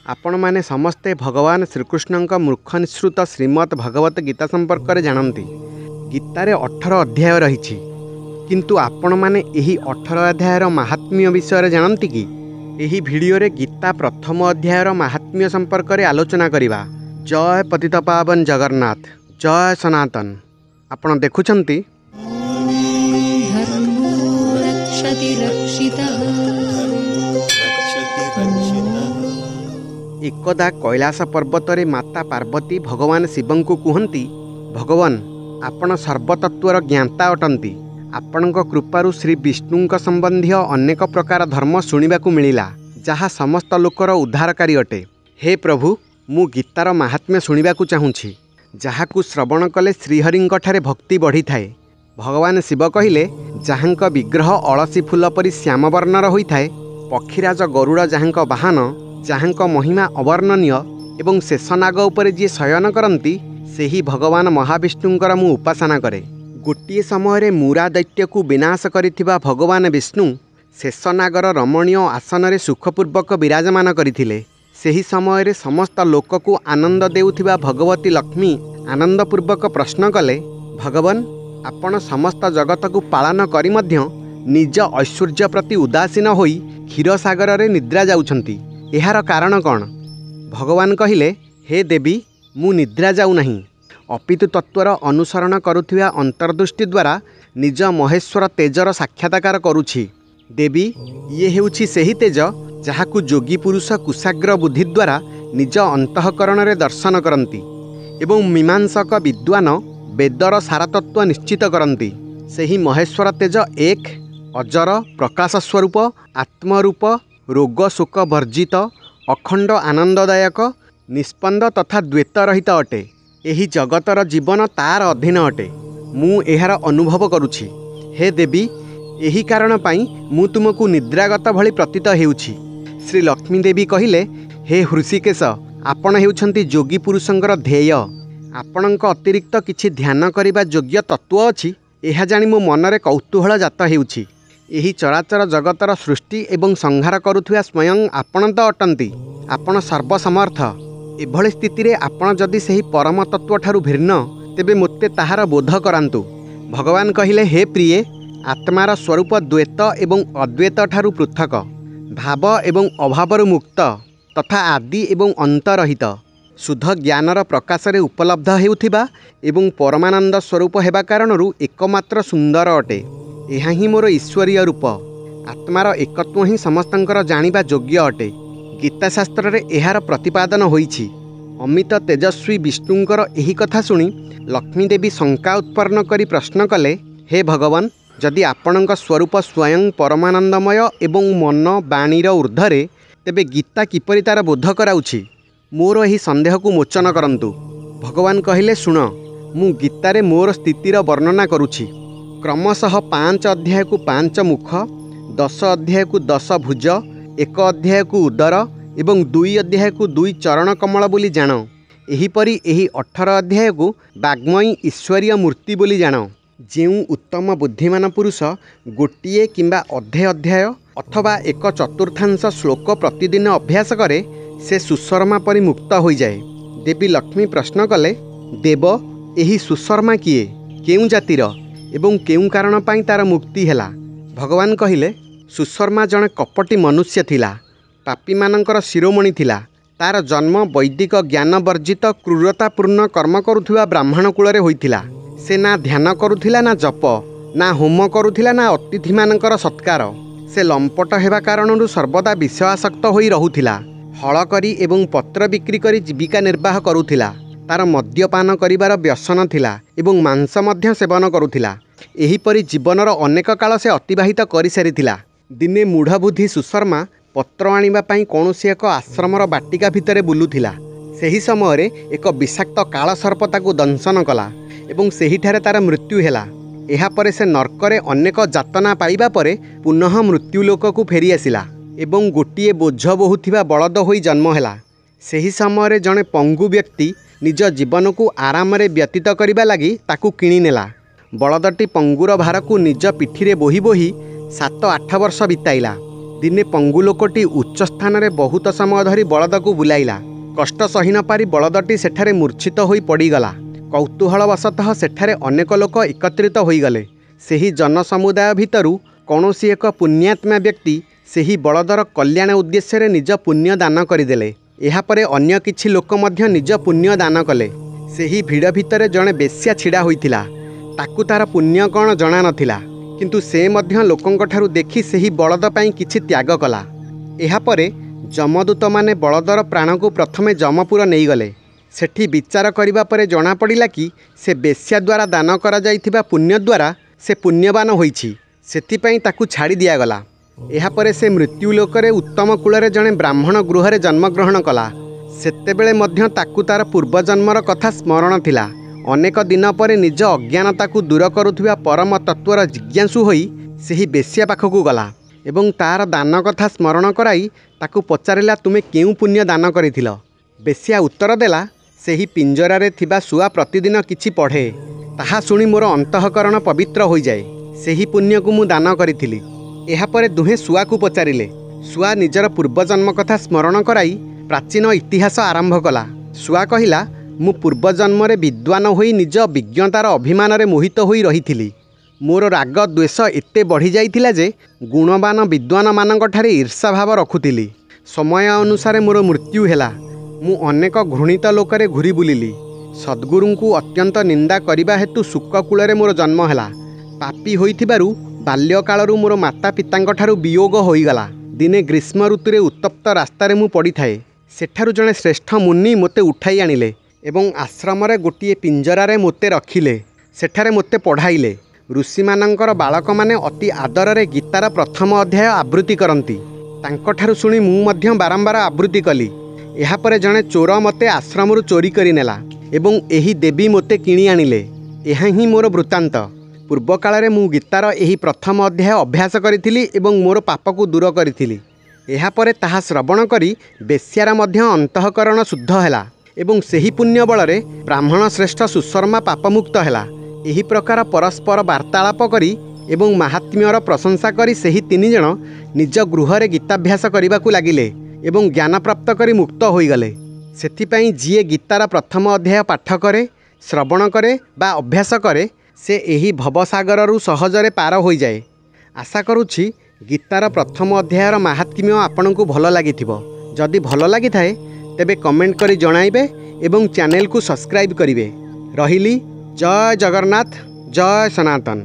आपण माने समस्ते भगवान श्रीकृष्णଙ୍କ मूर्ख निःसृत श्रीमद् भगवत गीता संपर्क में जानती। गीतारे 18 अध्याय रही, किंतु आपण माने एही 18 अध्यायर महात्म्य विषय जानती कि? एही भिडियो रे गीता प्रथम अध्यायर महात्म्य संपर्क में आलोचना करिबा। जय पतितपावन जगन्नाथ, जय सनातन। आपण देखुछंती एकदा कैलास पर्वत रे माता पार्वती भगवान शिवं को कहती, भगवान आपण सर्वतत्वर ज्ञाता अटंती। आपणक कृपारू श्री विष्णुंक संबंधी अनेक प्रकार धर्म शुणिबाकू मिलिला, जहाँ समस्त लोकर उद्धारकारी अटे। हे प्रभु, मु गीतार महात्म्य शुणिबाकू चाहूँछि, जहाकू श्रवण कले श्रीहरिंक ठारे भक्ति बढ़ी थाए। भगवान शिव कहिले, जहाँक विग्रह अलसी फूल परी श्यामवर्णर होइथाए, पक्षीराज गरुड़ जहाँक वाहन, जहाँक महिमा अवर्णनीय एवं शेषनाग उपरे जी शयन करती, सेही भगवान महाविष्णुंकर मु उपासना करे। गोटिए समय मुरा दैत्य को विनाश करिथिबा भगवान विष्णु शेषनागर रमणीय आसन रे सुखपूर्वक विराजमान करथिले। सेही समय समस्त लोक को आनंद देउथिबा भगवती लक्ष्मी आनंदपूर्वक प्रश्न कले, भगवान आपण समस्त जगत को पालन करी मध्य निज ऐश्वर्य प्रति उदासीन होई क्षीरसागर रे निद्रा जाउछंती, एहार कारण कौन? भगवान कहिले, हे देवी, मु निद्रा जाऊ नहीं, अपितु तत्वर अनुसरण करुथिबा अंतर्दृष्टि द्वारा निज महेश्वर तेजर साक्षात्कार करुछि। देवी, ये हेउछि सेही तेज जहाकू जोगी पुरुष कुशाग्र बुद्धि द्वारा निज अंतःकरण रे दर्शन करती एवं मीमांसक विद्वान वेदर सारतत्व निश्चित करती। सेही महेश्वर तेज एक अजर प्रकाश स्वरूप आत्मरूप रोग शोक वर्जित अखंड आनंददायक निष्पंद तथा द्वैत रहित अटे। एही जगतर जीवन तार अधीन अटे। मु एहार अनुभव करुछि। हे देवी, एही कारण पाई मु तुमको निद्रागत भली प्रतीत हेउछि। श्री लक्ष्मी देवी कहिले, हे हृषिकेश, आपण हेउछंती जोगी पुरुषंकर ध्येय। आपणक अतिरिक्त किछि ध्यान करिबा योग्य तत्व अछि, एहा जानि मो मनरे कौतूहल जात हेउछि। एही चराचर जगतर सृष्टि एवं संहार करुथुआ स्वयं आपण तो अटंती। आपण सर्वसमर्थ। एभଳି स्थिति आपण जदि सेही परम तत्व ठारू भिन्न, तेबे मोते ताहार बोध करांतु। भगवान कहिले, हे प्रिय, आत्मार स्वरूप द्वैत एवं अद्वैत ठारू पृथक, भाव एवं अभावरु मुक्त तथा आदि एवं अंतरहित, शुद्ध ज्ञानर प्रकाश रे उपलब्ध हेउथिबा एवं परमानंद स्वरूप हेबा कारणरू एकमात्र सुंदर अटे। यह ही मोर ईश्वरीय रूप। आत्मार एकत्व ही समस्तंकर जानिबा योग्य अटे। गीताशास्त्र रे एहार प्रतिपादन होईछि। अमित तेजस्वी विष्णुंकर एही कथा सुनी लक्ष्मी देवी शंका उत्पन्न करी प्रश्न कले, हे भगवान, जदि आपणक स्वरूप स्वयं परमानंदमय एवं मन बाणीर ऊर्ध्वरे, तेबे गीता किपरि तार बोध कराउछि? मोर एही संदेह को मोचन करंतु। भगवान कहिले, शुण, मु गीतारे मोर स्थितिर वर्णना करुछि। क्रमशः 5 अध्याय को 5 मुख, 10 अध्याय को 10 भुज, 1 अध्याय को उदर एवं 2 अध्याय को 2 चरण कमल बोली जान। एहीपरि एही 18 अध्याय को वाग्मयी ईश्वरीय मूर्ति बोली जान। जेउ उत्तम बुद्धिमान पुरुष गोटिए किंबा अधे अध्याय अथवा 1/4 श्लोक प्रतिदिन अभ्यास करे, से सुशर्मा परि मुक्त हो जाए। देवी लक्ष्मी प्रश्न कले, देव, एही सुशर्मा किए, केउ जातिर एवं केउ कारण पाई तार मुक्ति हैला? भगवान कहिले, सुशर्मा जड़े कपटी मनुष्य थिला, पापी मानकर शिरोमणि थिला। तार जन्म वैदिक ज्ञान वर्जित क्रूरतापूर्ण कर्म करुथिबा ब्राह्मण कूल रे होइथिला। से ना ध्यान करुथिला, ना जप, ना होम करुथिला, ना अतिथि मानकर सत्कार। से लंपट हेबा कारणरू सर्वदा विषयासक्त होई रहुथिला। हल करी एवं पत्र बिक्री करी जीविका निर्वाह करुथिला। तार मद्यपान करिबार व्यसन थिला एवं मांस मध्य सेवन करुथिला। एहीपरि जीवनर अनेक काल से अतिबाहित करि सारिथिला। दिने मूढ़बुद्धि सुशर्मा पत्र आनिबा पई कौनसी एक आश्रमर बाटिका भितरे बुलुथिला। सेही समय एक विषाक्त काल सर्प ताकू दंशन कला एवं सेहीठारे तार मृत्यु हेला। एहा परे से नर्करे अनेक जातना पाइबा परे पुनः मृत्युलोक को फेरी आसिला एवं गोटिए बोझ बहुथिबा बलद होई जन्म हेला। सेही समय जड़े पंगु व्यक्ति निज जीवन को आराम रे व्यतीत करिबा लागि ताकू किणी नेला। बलदटी पंगुर भार को निज पिठिरे बोही बोही 7-8 वर्ष बिताइला। दिने पंगु लोकटी उच्च स्थान में बहुत समय धरी बलद को बुलाइला। कष्ट सही न पारी बलदटी सेठारे मूर्छित होई पड़ीगला। कौतूहलवशतः सेठारे अनेक लोक एकत्रित होईगले। ସେହି जनसमुदाय भितरु कौनसी एक पुण्यात्मा व्यक्ति ସେହି बलदर कल्याण उद्देश्य निज पुण्य दान करदेले। यापर अन्य किछि लोक मध्य निज पुण्य दान कले। ସେହି भिड़ भितर जड़े बेश्या छिड़ा होइथिला। ताकू तार पुण्य कौन जना नथिला, किंतु से मध्य लोकंक ठारू देखि ସେହି बलद पई किछि त्याग कला। यापर जमदूत माने बलदर प्राण को प्रथमे जमपुर नहीं गले। सेठी विचार करिबा परे जଣା पड़िला कि से बेश्या द्वारा दान करा जाइथिबा पुण्य द्वारा से पुण्यवान होइछि, सेथिपई ताकू छाड़ी दियागला। यापर से मृत्युलोकरे उत्तम कूलरे जड़े ब्राह्मण गृहरे जन्मग्रहण कला। सेतेबेले मध्य ताकू तार पूर्वजन्मर कथा स्मरण थिला। अनेक दिन पर निज अज्ञानता को दूर करुथिबा परम तत्वर जिज्ञासु होई ସେହି बेश्या पाखकू गला एवं तार दान कथा स्मरण कराई ताकू पचारिला, तुमे केउ पुण्य दान करिथिल? बेश्या उत्तर देला, ସେହି पिंजरारे थिबा शुआ प्रतिदिन किछि पढ़े, ताहा शुणी मोर अंतःकरण पवित्र हो जाए। ସେହି पुण्य को मु दान करिथिली। एहापरे दुहे शुआ को पचारिले। शुआ निजर पूर्वजन्म कथा स्मरण कराई प्राचीन इतिहास आरंभ कला। शुआ कहिला, मु पूर्वजन्म विद्वान होई निज विज्ञतार अभिमान रे मोहित होई रहिथिली। मोर राग द्वेष एते बढ़ी जाइथिला जे गुणवान विद्वान मानक ठारे ईर्षा भाव रखुथिली। समय अनुसार मोर मृत्यु हेला। मु अनेक घृणित लोकरे घुरी बुलिली। सद्गुरु को अत्यंत निंदा करिबा हेतु शुककूल मोर जन्म हेला। पापी होइथिबारु बाल्यकालरू मोर माता पितांक ठारू वियोग होईगला। दिने ग्रीष्म ऋतुरे उत्तप्त रास्तारे मु पड़ी थाए। सेठारू जड़े श्रेष्ठ मुनि मोते उठाई आनिले एवं आश्रमरे गोटिए पिंजरारे मोते रखिले। सेठारे मोते पढ़ाइले। ऋषि मानंकर बालक माने अति आदर गीतार प्रथम अध्याय आवृत्ति करती। तांकठारू शुणी मु मध्य बारंबार आवृत्ति कली। यापर जड़े चोर मते आश्रमरू चोरी करि नेला एवं एही देवी मोते किणी आनिले। यह ही मोर वृत्तांत। पूर्व काल मु गीतार एही प्रथम अध्याय अभ्यास करिथिली एवं मोर पाप को दूर करिथिली। यापर ताहा श्रवण करी बेश्यार मध्य अंतःकरण शुद्ध हैला एवं सेही पुण्य बलरे ब्राह्मण श्रेष्ठ सुशर्मा पापमुक्त हैला। एही प्रकार परस्पर वार्तालाप करी एवं महात्म्यर प्रशंसा करी सेही तीन जण निज गृहरे गीताभ्यास करबाकू लागिले एवं ज्ञान प्राप्त करी मुक्त होईगले। सेथिपई जिए गीतार प्रथम अध्याय पाठ करे, श्रवण करे बा अभ्यास करे, से एही भवसागररू सहजरे पार हो जाए। आशा करुछि गीतार प्रथम अध्यायर महात्म्य आपनकू भल लागिथिबो। जदि भल लागिथाए तेबे कमेंट करी जणाइबे एवं चैनल को सब्सक्राइब करिवे। रहिली। जय जगन्नाथ, जय सनातन।